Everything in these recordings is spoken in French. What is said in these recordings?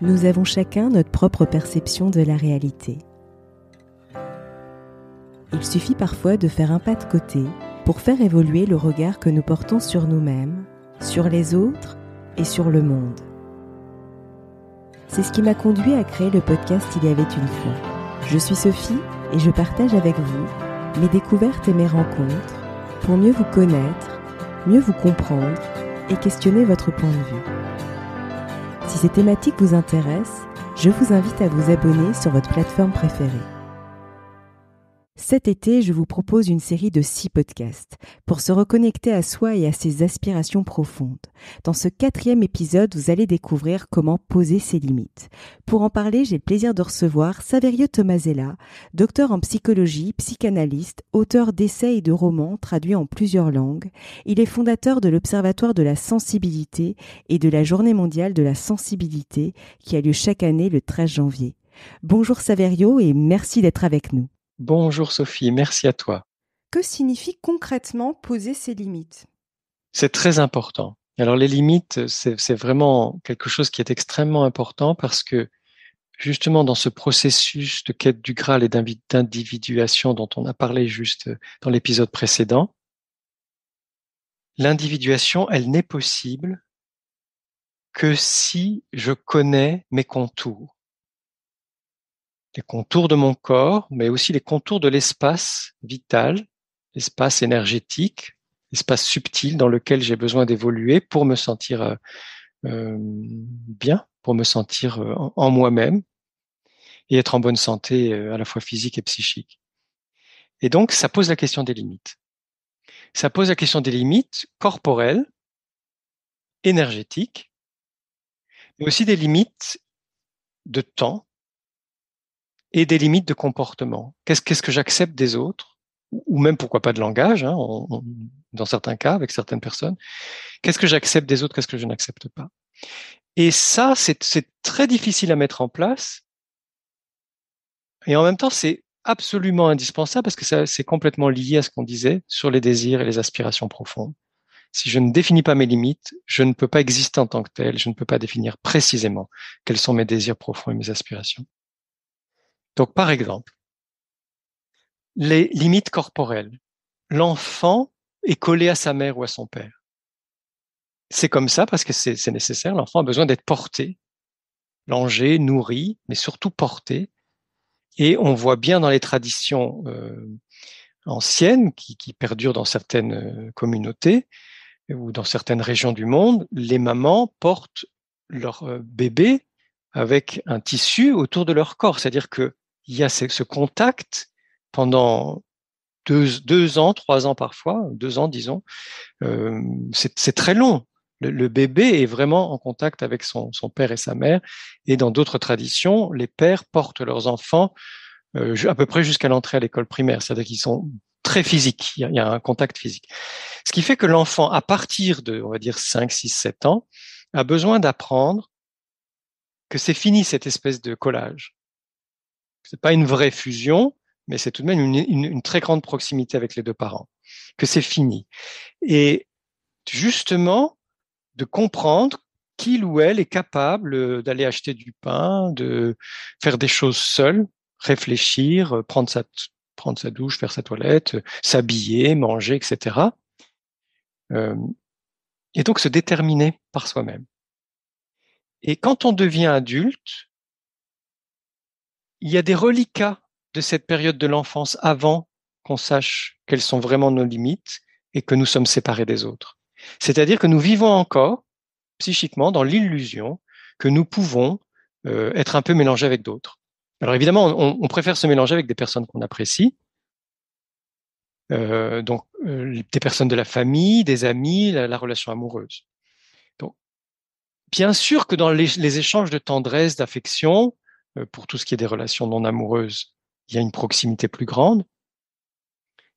Nous avons chacun notre propre perception de la réalité. Il suffit parfois de faire un pas de côté pour faire évoluer le regard que nous portons sur nous-mêmes, sur les autres et sur le monde. C'est ce qui m'a conduit à créer le podcast Il y avait une fois. Je suis Sophie et je partage avec vous mes découvertes et mes rencontres pour mieux vous connaître, mieux vous comprendre et questionner votre point de vue. Si ces thématiques vous intéressent, je vous invite à vous abonner sur votre plateforme préférée. Cet été, je vous propose une série de 6 podcasts pour se reconnecter à soi et à ses aspirations profondes. Dans ce 4e épisode, vous allez découvrir comment poser ses limites. Pour en parler, j'ai le plaisir de recevoir Saverio Tomasella, docteur en psychologie, psychanalyste, auteur d'essais et de romans traduits en plusieurs langues. Il est fondateur de l'Observatoire de la sensibilité et de la Journée mondiale de la sensibilité qui a lieu chaque année le 13 janvier. Bonjour Saverio et merci d'être avec nous. Bonjour Sophie, merci à toi. Que signifie concrètement poser ses limites ? C'est très important. Alors les limites, c'est vraiment quelque chose qui est extrêmement important parce que justement dans ce processus de quête du Graal et d'individuation dont on a parlé juste dans l'épisode précédent, l'individuation, elle n'est possible que si je connais mes contours. Les contours de mon corps, mais aussi les contours de l'espace vital, l'espace énergétique, l'espace subtil dans lequel j'ai besoin d'évoluer pour me sentir bien, pour me sentir en moi-même et être en bonne santé à la fois physique et psychique. Et donc, ça pose la question des limites. Ça pose la question des limites corporelles, énergétiques, mais aussi des limites de temps et des limites de comportement. Qu'est-ce que j'accepte des autres, ou même pourquoi pas de langage, hein, dans certains cas, avec certaines personnes. Qu'est-ce que j'accepte des autres, qu'est-ce que je n'accepte pas. Et ça, c'est très difficile à mettre en place. Et en même temps, c'est absolument indispensable parce que c'est complètement lié à ce qu'on disait sur les désirs et les aspirations profondes. Si je ne définis pas mes limites, je ne peux pas exister en tant que tel, je ne peux pas définir précisément quels sont mes désirs profonds et mes aspirations. Donc, par exemple, les limites corporelles. L'enfant est collé à sa mère ou à son père. C'est comme ça parce que c'est nécessaire. L'enfant a besoin d'être porté, langé, nourri, mais surtout porté. Et on voit bien dans les traditions anciennes qui perdurent dans certaines communautés ou dans certaines régions du monde, les mamans portent leur bébé avec un tissu autour de leur corps. C'est-à-dire qu'il y a ce contact pendant 2 ans, 3 ans parfois, 2 ans, disons. C'est très long. Le bébé est vraiment en contact avec son père et sa mère. Et dans d'autres traditions, les pères portent leurs enfants à peu près jusqu'à l'entrée à l'école primaire. C'est-à-dire qu'ils sont très physiques. Il y a un contact physique. Ce qui fait que l'enfant, à partir de, on va dire, 5, 6, 7 ans, a besoin d'apprendre que c'est fini cette espèce de collage. C'est pas une vraie fusion, mais c'est tout de même une très grande proximité avec les deux parents. Que c'est fini. Et justement, de comprendre qu'il ou elle est capable d'aller acheter du pain, de faire des choses seul, réfléchir, prendre sa douche, faire sa toilette, s'habiller, manger, etc. Et donc se déterminer par soi-même. Et quand on devient adulte, il y a des reliquats de cette période de l'enfance avant qu'on sache quelles sont vraiment nos limites et que nous sommes séparés des autres. C'est-à-dire que nous vivons encore psychiquement dans l'illusion que nous pouvons être un peu mélangés avec d'autres. Alors évidemment, on préfère se mélanger avec des personnes qu'on apprécie, donc des personnes de la famille, des amis, la relation amoureuse. Donc, bien sûr que dans les échanges de tendresse, d'affection, pour tout ce qui est des relations non amoureuses, il y a une proximité plus grande.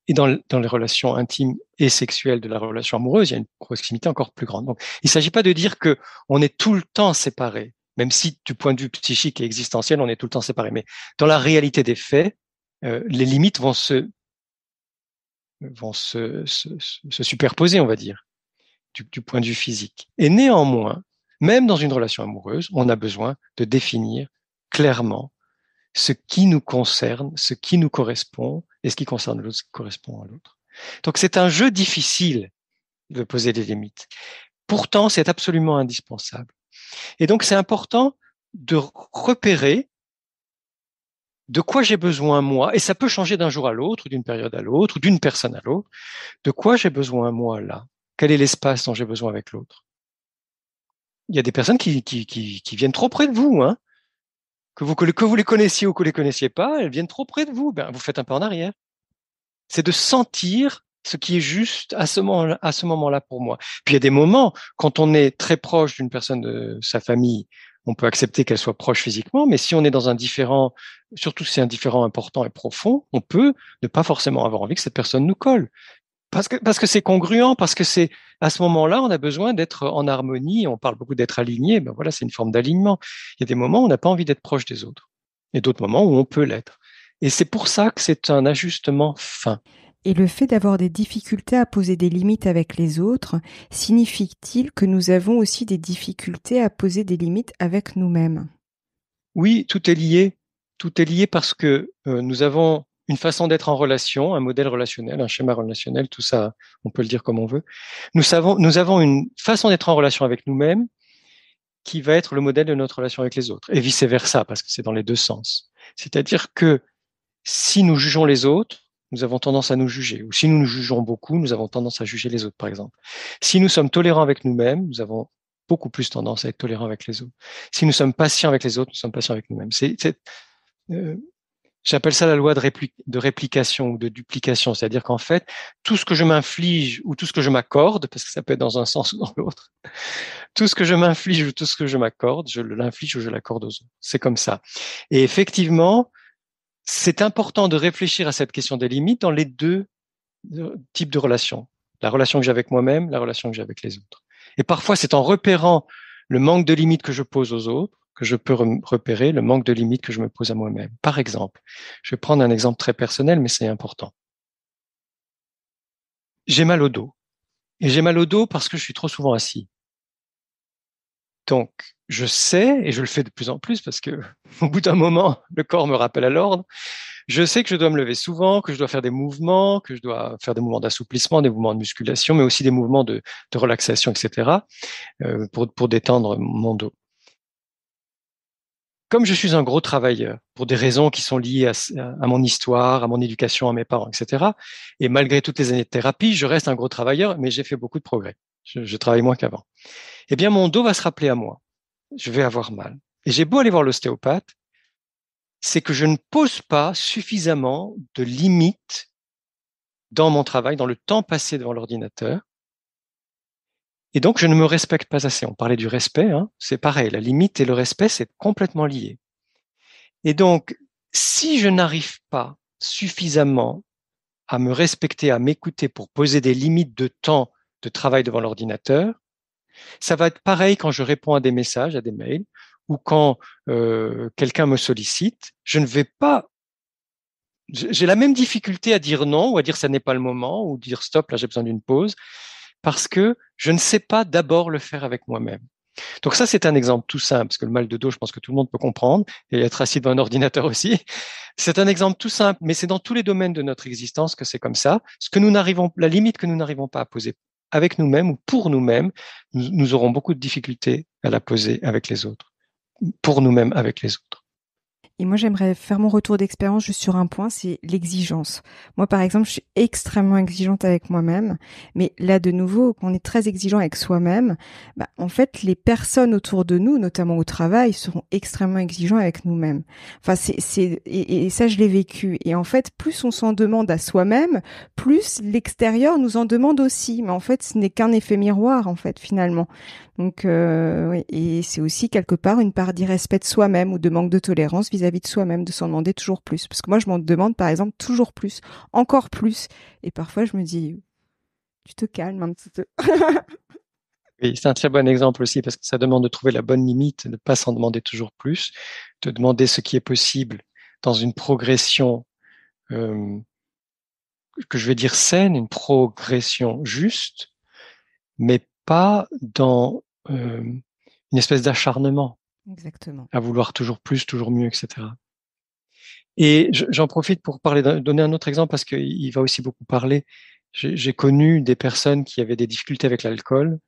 Et dans les relations intimes et sexuelles de la relation amoureuse, il y a une proximité encore plus grande. Donc, il ne s'agit pas de dire que on est tout le temps séparés, même si du point de vue psychique et existentiel, on est tout le temps séparés. Mais dans la réalité des faits, les limites vont se superposer, on va dire, du point de vue physique. Et néanmoins, Même dans une relation amoureuse, on a besoin de définir clairement ce qui nous concerne, ce qui nous correspond, et ce qui concerne l'autre, ce qui correspond à l'autre. Donc c'est un jeu difficile de poser des limites. Pourtant, c'est absolument indispensable. Et donc c'est important de repérer de quoi j'ai besoin moi, et ça peut changer d'un jour à l'autre, d'une période à l'autre, d'une personne à l'autre, de quoi j'ai besoin moi là. Quel est l'espace dont j'ai besoin avec l'autre? Il y a des personnes qui viennent trop près de vous, hein, que vous les connaissiez ou que vous les connaissiez pas, elles viennent trop près de vous. Ben, vous faites un peu en arrière. C'est de sentir ce qui est juste à ce moment-là pour moi. Puis il y a des moments, quand on est très proche d'une personne de sa famille, on peut accepter qu'elle soit proche physiquement, mais si on est dans un différent, surtout si c'est un différent important et profond, on peut ne pas forcément avoir envie que cette personne nous colle. Parce que c'est congruent, parce que c'est à ce moment-là, on a besoin d'être en harmonie. On parle beaucoup d'être aligné. Ben voilà, c'est une forme d'alignement. Il y a des moments où on n'a pas envie d'être proche des autres, et d'autres moments où on peut l'être. Et c'est pour ça que c'est un ajustement fin. Et le fait d'avoir des difficultés à poser des limites avec les autres, signifie-t-il que nous avons aussi des difficultés à poser des limites avec nous-mêmes? Oui, tout est lié. Tout est lié parce que nous avons une façon d'être en relation, un modèle relationnel, un schéma relationnel, tout ça, on peut le dire comme on veut. Nous avons une façon d'être en relation avec nous-mêmes qui va être le modèle de notre relation avec les autres, et vice-versa, parce que c'est dans les deux sens. C'est-à-dire que si nous jugeons les autres, nous avons tendance à nous juger. Ou si nous nous jugeons beaucoup, nous avons tendance à juger les autres, par exemple. Si nous sommes tolérants avec nous-mêmes, nous avons beaucoup plus tendance à être tolérants avec les autres. Si nous sommes patients avec les autres, nous sommes patients avec nous-mêmes. Euh, J'appelle ça la loi de réplication ou de duplication. C'est-à-dire qu'en fait, tout ce que je m'inflige ou tout ce que je m'accorde, parce que ça peut être dans un sens ou dans l'autre, tout ce que je m'inflige ou tout ce que je m'accorde, je l'inflige ou je l'accorde aux autres. C'est comme ça. Et effectivement, c'est important de réfléchir à cette question des limites dans les deux types de relations. La relation que j'ai avec moi-même, la relation que j'ai avec les autres. Et parfois, c'est en repérant le manque de limites que je pose aux autres que je peux repérer le manque de limites que je me pose à moi-même. Par exemple, je vais prendre un exemple très personnel, mais c'est important. J'ai mal au dos. Et j'ai mal au dos parce que je suis trop souvent assis. Donc, je sais, et je le fais de plus en plus parce que au bout d'un moment, le corps me rappelle à l'ordre. Je sais que je dois me lever souvent, que je dois faire des mouvements, que je dois faire des mouvements d'assouplissement, des mouvements de musculation, mais aussi des mouvements de relaxation, etc., pour détendre mon dos. Comme je suis un gros travailleur, pour des raisons qui sont liées à mon histoire, à mon éducation, à mes parents, etc., et malgré toutes les années de thérapie, je reste un gros travailleur, mais j'ai fait beaucoup de progrès. Je travaille moins qu'avant. Eh bien, mon dos va se rappeler à moi. Je vais avoir mal. Et j'ai beau aller voir l'ostéopathe, c'est que je ne pose pas suffisamment de limites dans mon travail, dans le temps passé devant l'ordinateur. Et donc, je ne me respecte pas assez. On parlait du respect, hein, c'est pareil. La limite et le respect, c'est complètement lié. Et donc, si je n'arrive pas suffisamment à me respecter, à m'écouter pour poser des limites de temps de travail devant l'ordinateur, ça va être pareil quand je réponds à des messages, à des mails, ou quand quelqu'un me sollicite. Je ne vais pas j'ai la même difficulté à dire non ou à dire ça n'est pas le moment ou dire stop, là j'ai besoin d'une pause parce que je ne sais pas d'abord le faire avec moi-même. Donc ça, c'est un exemple tout simple, parce que le mal de dos, je pense que tout le monde peut comprendre, et être assis devant un ordinateur aussi. C'est un exemple tout simple, mais c'est dans tous les domaines de notre existence que c'est comme ça. La limite que nous n'arrivons pas à poser avec nous-mêmes ou pour nous-mêmes, nous aurons beaucoup de difficultés à la poser avec les autres, pour nous-mêmes avec les autres. Et moi, j'aimerais faire mon retour d'expérience juste sur un point, c'est l'exigence. Moi, par exemple, je suis extrêmement exigeante avec moi-même, mais là, de nouveau, quand on est très exigeant avec soi-même, bah, en fait, les personnes autour de nous, notamment au travail, seront extrêmement exigeants avec nous-mêmes. Enfin, et ça, je l'ai vécu. Et en fait, plus on s'en demande à soi-même, plus l'extérieur nous en demande aussi. Mais en fait, ce n'est qu'un effet miroir, en fait, finalement. Donc, oui. Et c'est aussi quelque part une part d'irrespect de soi-même ou de manque de tolérance vis-à-vis de soi-même, de s'en demander toujours plus. Parce que moi, je m'en demande, par exemple, toujours plus, encore plus. Et parfois, je me dis, tu te calmes un petit peu. Oui, c'est un très bon exemple aussi parce que ça demande de trouver la bonne limite, de ne pas s'en demander toujours plus, de demander ce qui est possible dans une progression euh, que je vais dire saine, une progression juste, mais pas dans une espèce d'acharnement Exactement. à vouloir toujours plus, toujours mieux, etc. Et j'en profite pour donner un autre exemple parce qu'il va aussi beaucoup parler. J'ai connu des personnes qui avaient des difficultés avec l'alcool,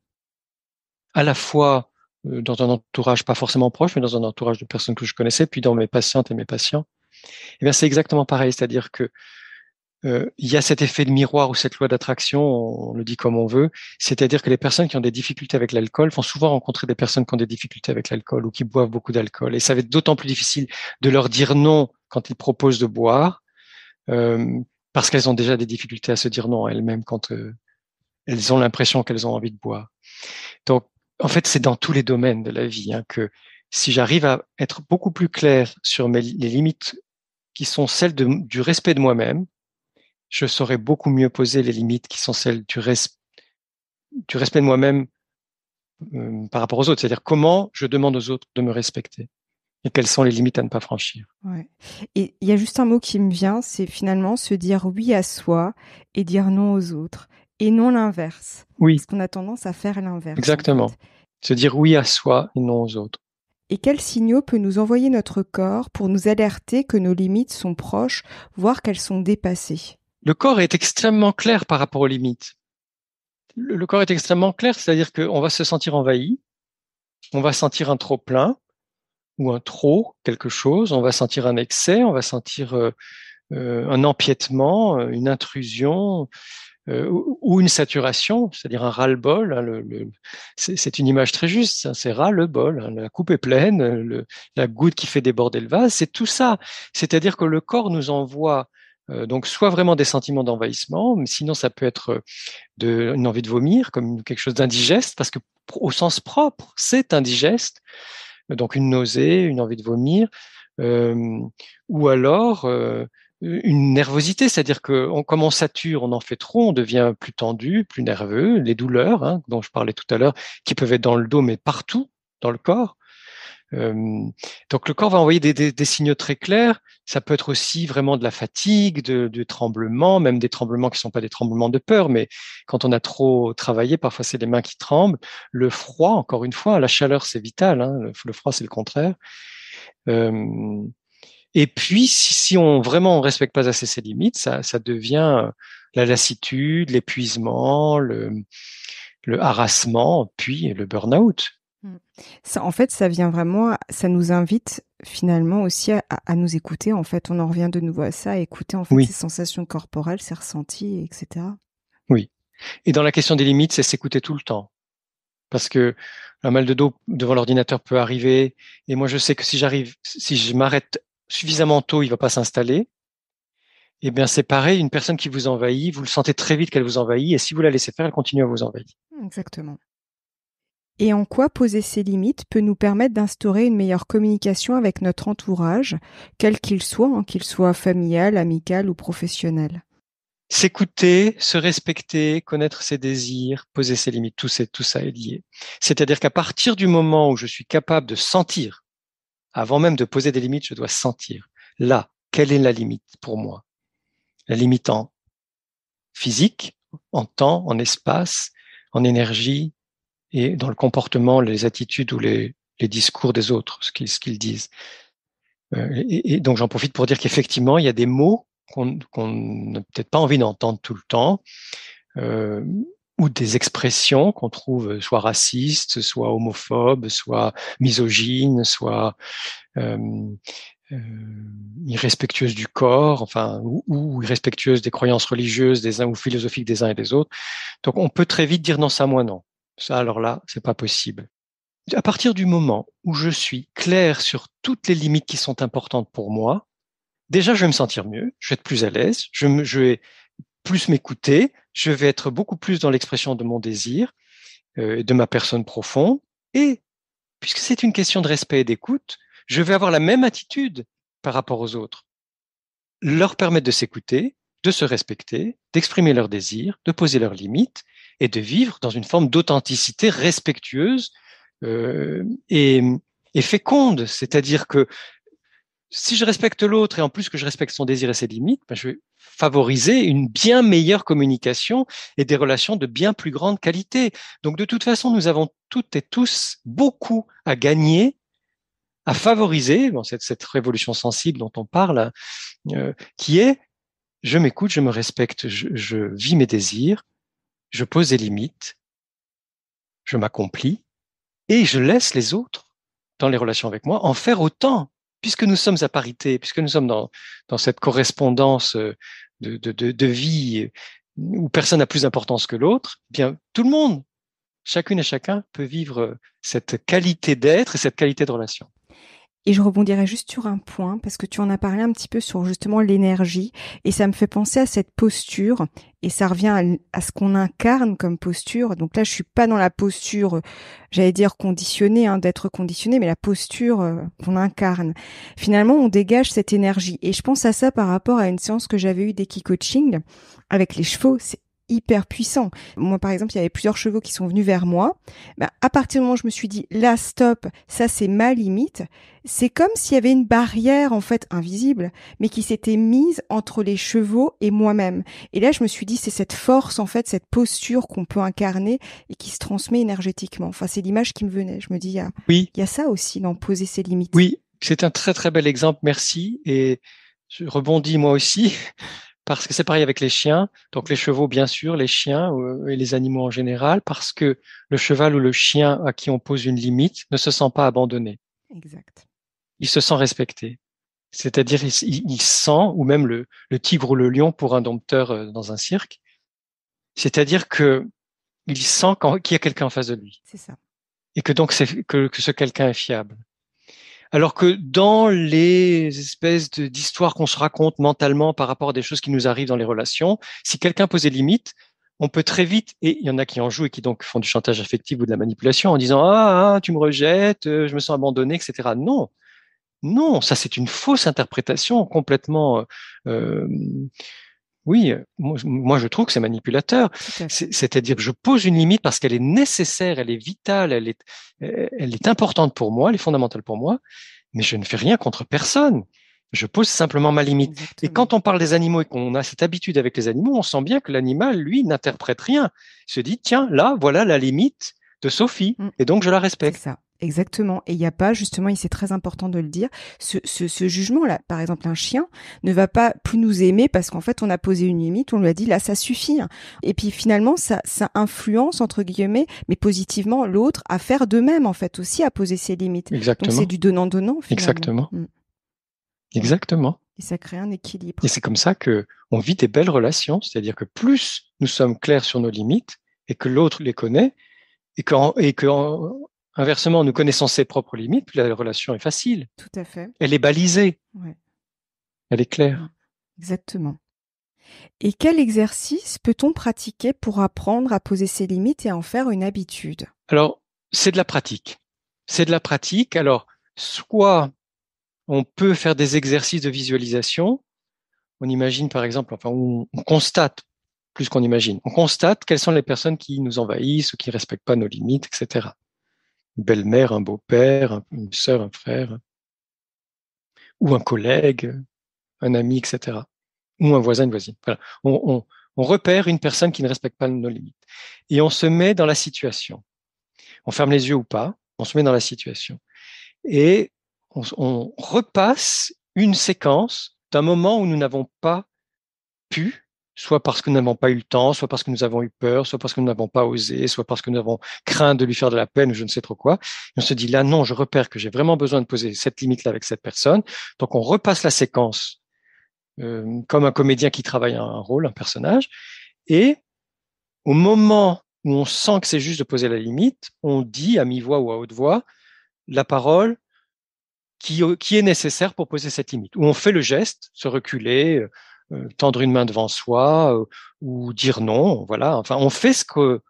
à la fois dans un entourage pas forcément proche, mais dans un entourage de personnes que je connaissais, puis dans mes patientes et mes patients. Eh bien, c'est exactement pareil, c'est-à-dire que il y a cet effet de miroir ou cette loi d'attraction, on le dit comme on veut, c'est-à-dire que les personnes qui ont des difficultés avec l'alcool vont souvent rencontrer des personnes qui ont des difficultés avec l'alcool ou qui boivent beaucoup d'alcool. Et ça va être d'autant plus difficile de leur dire non quand ils proposent de boire, euh, parce qu'elles ont déjà des difficultés à se dire non elles-mêmes quand elles ont l'impression qu'elles ont envie de boire. Donc, en fait, c'est dans tous les domaines de la vie que si j'arrive à être beaucoup plus clair sur les limites qui sont celles du respect de moi-même, je saurais beaucoup mieux poser les limites qui sont celles du respect de moi-même par rapport aux autres. C'est-à-dire comment je demande aux autres de me respecter et quelles sont les limites à ne pas franchir. Ouais. Et il y a juste un mot qui me vient, c'est finalement se dire oui à soi et dire non aux autres, et non l'inverse. Oui, Parce qu'on a tendance à faire l'inverse, en exactement. fait. Se dire oui à soi et non aux autres. Et quels signaux peut nous envoyer notre corps pour nous alerter que nos limites sont proches, voire qu'elles sont dépassées? Le corps est extrêmement clair par rapport aux limites. Le corps est extrêmement clair, c'est-à-dire qu'on va se sentir envahi, on va sentir un trop plein ou un trop quelque chose, on va sentir un excès, on va sentir un empiètement, une intrusion ou une saturation, c'est-à-dire un ras-le-bol. C'est une image très juste, c'est ras-le-bol. La coupe est pleine, la goutte qui fait déborder le vase, c'est tout ça. C'est-à-dire que le corps nous envoie donc soit vraiment des sentiments d'envahissement, mais sinon ça peut être une envie de vomir, comme quelque chose d'indigeste, parce que au sens propre, c'est indigeste, donc une nausée, une envie de vomir, euh, ou alors une nervosité, c'est-à-dire que comme on sature, on en fait trop, on devient plus tendu, plus nerveux, les douleurs dont je parlais tout à l'heure, qui peuvent être dans le dos, mais partout dans le corps. Donc le corps va envoyer des signaux très clairs. Ça peut être aussi vraiment de la fatigue, du tremblement, même des tremblements qui ne sont pas des tremblements de peur, mais quand on a trop travaillé, parfois c'est les mains qui tremblent. Le froid, encore une fois, la chaleur c'est vital, le froid c'est le contraire. Euh, et puis si on vraiment on respecte pas assez ses limites, ça devient la lassitude, l'épuisement, le harassement, puis le burn-out. Ça, en fait, ça vient vraiment, ça nous invite finalement aussi à nous écouter. En fait, on en revient de nouveau à ça, à écouter en fait Oui, ses sensations corporelles, ses ressentis, etc. oui. Et dans la question des limites, c'est s'écouter tout le temps. Parce que un mal de dos devant l'ordinateur peut arriver. Et moi, je sais que si je m'arrête suffisamment tôt, il va pas s'installer. Eh bien, c'est pareil, une personne qui vous envahit, vous le sentez très vite qu'elle vous envahit. Et si vous la laissez faire, elle continue à vous envahir. Exactement. Et en quoi poser ces limites peut nous permettre d'instaurer une meilleure communication avec notre entourage, quel qu'il soit familial, amical ou professionnel? S'écouter, se respecter, connaître ses désirs, poser ses limites, tout ça est lié. C'est-à-dire qu'à partir du moment où je suis capable de sentir, avant même de poser des limites, je dois sentir. Là, quelle est la limite pour moi? La limite en physique, en temps, en espace, en énergie et dans le comportement, les attitudes ou les discours des autres, ce qu'ils disent. Et donc j'en profite pour dire qu'effectivement, il y a des mots qu'on n'a peut-être pas envie d'entendre tout le temps, euh, ou des expressions qu'on trouve soit racistes, soit homophobes, soit misogynes, soit euh, euh, irrespectueuses du corps, enfin, ou irrespectueuses des croyances religieuses des uns ou philosophiques des uns et des autres. Donc on peut très vite dire non, ça moi non. Ça alors là, c'est pas possible. À partir du moment où je suis clair sur toutes les limites qui sont importantes pour moi, déjà je vais me sentir mieux, je vais être plus à l'aise, je vais plus m'écouter, je vais être beaucoup plus dans l'expression de mon désir, de ma personne profonde, et puisque c'est une question de respect et d'écoute, je vais avoir la même attitude par rapport aux autres. Leur permettre de s'écouter, de se respecter, d'exprimer leurs désirs, de poser leurs limites et de vivre dans une forme d'authenticité respectueuse euh, et, et féconde. C'est-à-dire que si je respecte l'autre et en plus que je respecte son désir et ses limites, ben, je vais favoriser une bien meilleure communication et des relations de bien plus grande qualité. Donc, de toute façon, nous avons toutes et tous beaucoup à gagner, à favoriser cette révolution sensible dont on parle, qui est je m'écoute, je me respecte, je vis mes désirs, je pose des limites, je m'accomplis et je laisse les autres dans les relations avec moi en faire autant, puisque nous sommes à parité, puisque nous sommes dans cette correspondance de vie où personne n'a plus d'importance que l'autre. Eh bien, tout le monde, chacune et chacun peut vivre cette qualité d'être et cette qualité de relation. Et je rebondirai juste sur un point, parce que tu en as parlé un petit peu sur justement l'énergie, et ça me fait penser à cette posture, et ça revient à ce qu'on incarne comme posture. Donc là, je suis pas dans la posture, j'allais dire conditionnée, d'être conditionné, mais la posture qu'on incarne. Finalement, on dégage cette énergie. Et je pense à ça par rapport à une séance que j'avais eue d'Eki Coaching avec les chevaux. C'est hyper puissant. Moi, par exemple, il y avait plusieurs chevaux qui sont venus vers moi. À partir du moment où je me suis dit, là, stop, ça, c'est ma limite, c'est comme s'il y avait une barrière, en fait, invisible, mais qui s'était mise entre les chevaux et moi-même. Et là, je me suis dit, c'est cette force, en fait, cette posture qu'on peut incarner et qui se transmet énergétiquement. Enfin, c'est l'image qui me venait. Je me dis, il y a ça aussi dans poser ses limites. Oui, c'est un très, très bel exemple. Merci. Et je rebondis moi aussi. Parce que c'est pareil avec les chiens, donc les chevaux bien sûr, les chiens et les animaux en général, parce que le cheval ou le chien à qui on pose une limite ne se sent pas abandonné. Exact. Il se sent respecté. C'est-à-dire il sent, ou même le tigre ou le lion pour un dompteur dans un cirque, c'est-à-dire que il sent qu'il y a quelqu'un en face de lui. C'est ça. Et que donc que ce quelqu'un est fiable. Alors que dans les espèces d'histoires qu'on se raconte mentalement par rapport à des choses qui nous arrivent dans les relations, si quelqu'un pose des limites, on peut très vite, et il y en a qui en jouent et qui donc font du chantage affectif ou de la manipulation en disant tu me rejettes, je me sens abandonné, etc. Non, non, ça c'est une fausse interprétation complètement. Oui, moi je trouve que c'est manipulateur. C'est-à-dire que je pose une limite parce qu'elle est nécessaire, elle est vitale, elle est importante pour moi, elle est fondamentale pour moi, mais je ne fais rien contre personne. Je pose simplement ma limite. Exactement. Et quand on parle des animaux et qu'on a cette habitude avec les animaux, on sent bien que l'animal, lui, n'interprète rien. Il se dit, tiens, là, voilà la limite de Sophie, et donc je la respecte. C'est ça. Exactement. Et il n'y a pas, justement, et c'est très important de le dire, ce jugement-là. Par exemple, un chien ne va pas plus nous aimer parce qu'en fait, on a posé une limite, on lui a dit, là, ça suffit. Et puis finalement, ça influence, entre guillemets, mais positivement, l'autre à faire de même, en fait, aussi à poser ses limites. Exactement. Donc c'est du donnant-donnant, finalement. Exactement. Exactement. Et ça crée un équilibre. Et c'est comme ça que on vit des belles relations, c'est-à-dire que plus nous sommes clairs sur nos limites et que l'autre les connaît, inversement, nous connaissons ses propres limites, puis la relation est facile. Tout à fait. Elle est balisée. Ouais. Elle est claire. Exactement. Et quel exercice peut-on pratiquer pour apprendre à poser ses limites et en faire une habitude? Alors, c'est de la pratique. C'est de la pratique. Alors, soit on peut faire des exercices de visualisation. On imagine, par exemple, on constate, plus qu'on imagine, on constate quelles sont les personnes qui nous envahissent ou qui ne respectent pas nos limites, etc. Une belle-mère, un beau-père, une sœur, un frère, ou un collègue, un ami, etc. Ou un voisin, une voisine. Voilà. On repère une personne qui ne respecte pas nos limites. Et on se met dans la situation. On ferme les yeux ou pas, on se met dans la situation. Et on repasse une séquence d'un moment où nous n'avons pas pu, soit parce que nous n'avons pas eu le temps, soit parce que nous avons eu peur, soit parce que nous n'avons pas osé, soit parce que nous avons craint de lui faire de la peine ou je ne sais trop quoi. Et on se dit là, non, je repère que j'ai vraiment besoin de poser cette limite-là avec cette personne. Donc on repasse la séquence comme un comédien qui travaille un rôle, un personnage. Et au moment où on sent que c'est juste de poser la limite, on dit à mi-voix ou à haute voix la parole qui est nécessaire pour poser cette limite. Où on fait le geste, se reculer, tendre une main devant soi ou dire non. Voilà. Enfin, on fait ce qu'on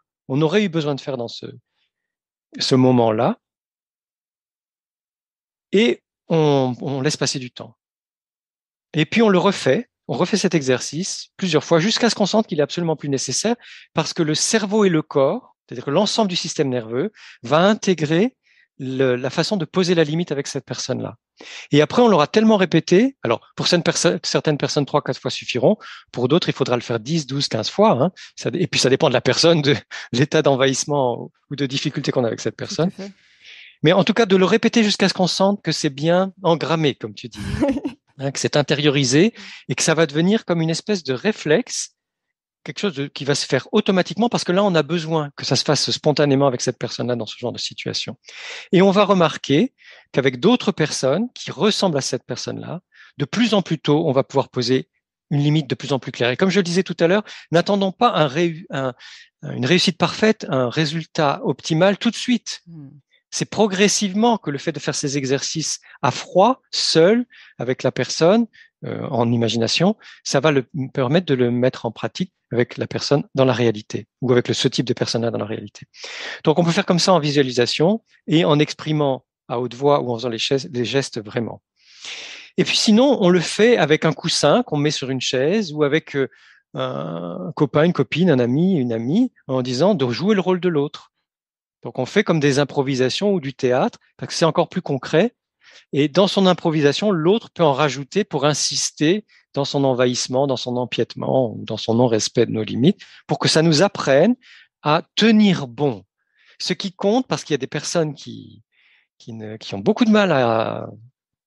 aurait eu besoin de faire dans ce moment-là et on laisse passer du temps. Et puis on refait cet exercice plusieurs fois jusqu'à ce qu'on sente qu'il est absolument plus nécessaire parce que le cerveau et le corps, c'est-à-dire que l'ensemble du système nerveux, va intégrer la façon de poser la limite avec cette personne-là. Et après, on l'aura tellement répété. Alors, pour certaines personnes, 3-4 fois suffiront. Pour d'autres, il faudra le faire 10, 12, 15 fois. Hein. Et puis, ça dépend de la personne, de l'état d'envahissement ou de difficulté qu'on a avec cette personne. Tout à fait. Mais en tout cas, de le répéter jusqu'à ce qu'on sente que c'est bien engrammé, comme tu dis, hein, que c'est intériorisé et que ça va devenir comme une espèce de réflexe, quelque chose qui va se faire automatiquement parce que là, on a besoin que ça se fasse spontanément avec cette personne-là dans ce genre de situation. Et on va remarquer qu'avec d'autres personnes qui ressemblent à cette personne-là, de plus en plus tôt, on va pouvoir poser une limite de plus en plus claire. Et comme je le disais tout à l'heure, n'attendons pas une réussite parfaite, un résultat optimal tout de suite. C'est progressivement que le fait de faire ces exercices à froid, seul, avec la personne, en imagination, ça va permettre de le mettre en pratique avec la personne dans la réalité, ou avec ce type de personne-là dans la réalité. Donc, on peut faire comme ça en visualisation et en exprimant à haute voix ou en faisant les gestes vraiment. Et puis sinon, on le fait avec un coussin qu'on met sur une chaise ou avec un copain, une copine, un ami, une amie, en disant de jouer le rôle de l'autre. Donc, on fait comme des improvisations ou du théâtre, parce que c'est encore plus concret. Et dans son improvisation, l'autre peut en rajouter pour insister dans son envahissement, dans son empiètement, dans son non-respect de nos limites, pour que ça nous apprenne à tenir bon. Ce qui compte, parce qu'il y a des personnes qui ont beaucoup de mal à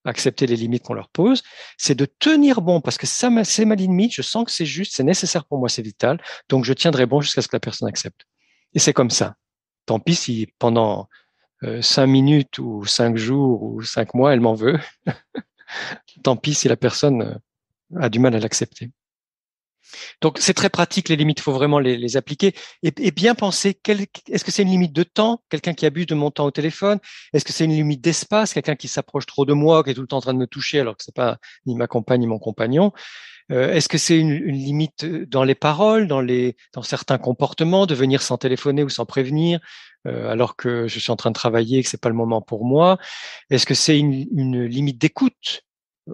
accepter les limites qu'on leur pose, c'est de tenir bon, parce que c'est ma limite, je sens que c'est juste, c'est nécessaire pour moi, c'est vital, donc je tiendrai bon jusqu'à ce que la personne accepte. Et c'est comme ça. Tant pis si pendant 5 minutes ou 5 jours ou 5 mois, elle m'en veut. Tant pis si la personne a du mal à l'accepter. Donc, c'est très pratique, les limites, il faut vraiment les appliquer et bien penser, est-ce que c'est une limite de temps, quelqu'un qui abuse de mon temps au téléphone? Est-ce que c'est une limite d'espace, quelqu'un qui s'approche trop de moi, qui est tout le temps en train de me toucher alors que c'est pas ni ma compagne ni mon compagnon? Est-ce que c'est une limite dans les paroles, dans certains comportements, de venir sans téléphoner ou sans prévenir, alors que je suis en train de travailler et que c'est pas le moment pour moi? Est-ce que c'est une limite d'écoute?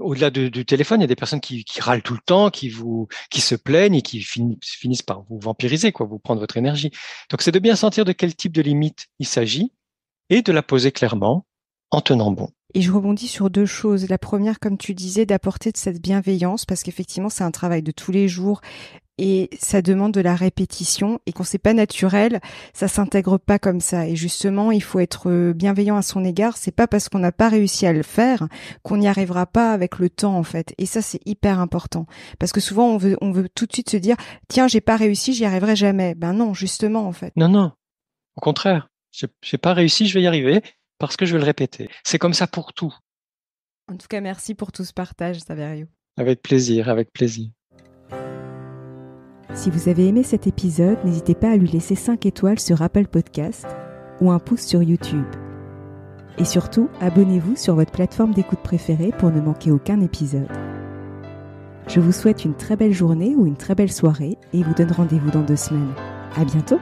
Au-delà du téléphone, il y a des personnes qui râlent tout le temps, qui se plaignent et qui finissent par vous vampiriser, quoi, vous prendre votre énergie. Donc, c'est de bien sentir de quel type de limite il s'agit et de la poser clairement en tenant bon. Et je rebondis sur 2 choses. La première, comme tu disais, d'apporter de cette bienveillance, parce qu'effectivement, c'est un travail de tous les jours et ça demande de la répétition, et quand c'est pas naturel, ça s'intègre pas comme ça. Et justement, il faut être bienveillant à son égard. C'est pas parce qu'on n'a pas réussi à le faire qu'on n'y arrivera pas avec le temps, en fait. Et ça, c'est hyper important. Parce que souvent, on veut tout de suite se dire, tiens, j'ai pas réussi, j'y arriverai jamais. Ben non, justement, en fait. Non. Au contraire. J'ai pas réussi, je vais y arriver parce que je vais le répéter. C'est comme ça pour tout. En tout cas, merci pour tout ce partage, Saverio. Avec plaisir, avec plaisir. Si vous avez aimé cet épisode, n'hésitez pas à lui laisser 5 étoiles sur Apple Podcast ou un pouce sur YouTube. Et surtout, abonnez-vous sur votre plateforme d'écoute préférée pour ne manquer aucun épisode. Je vous souhaite une très belle journée ou une très belle soirée et vous donne rendez-vous dans 2 semaines. À bientôt!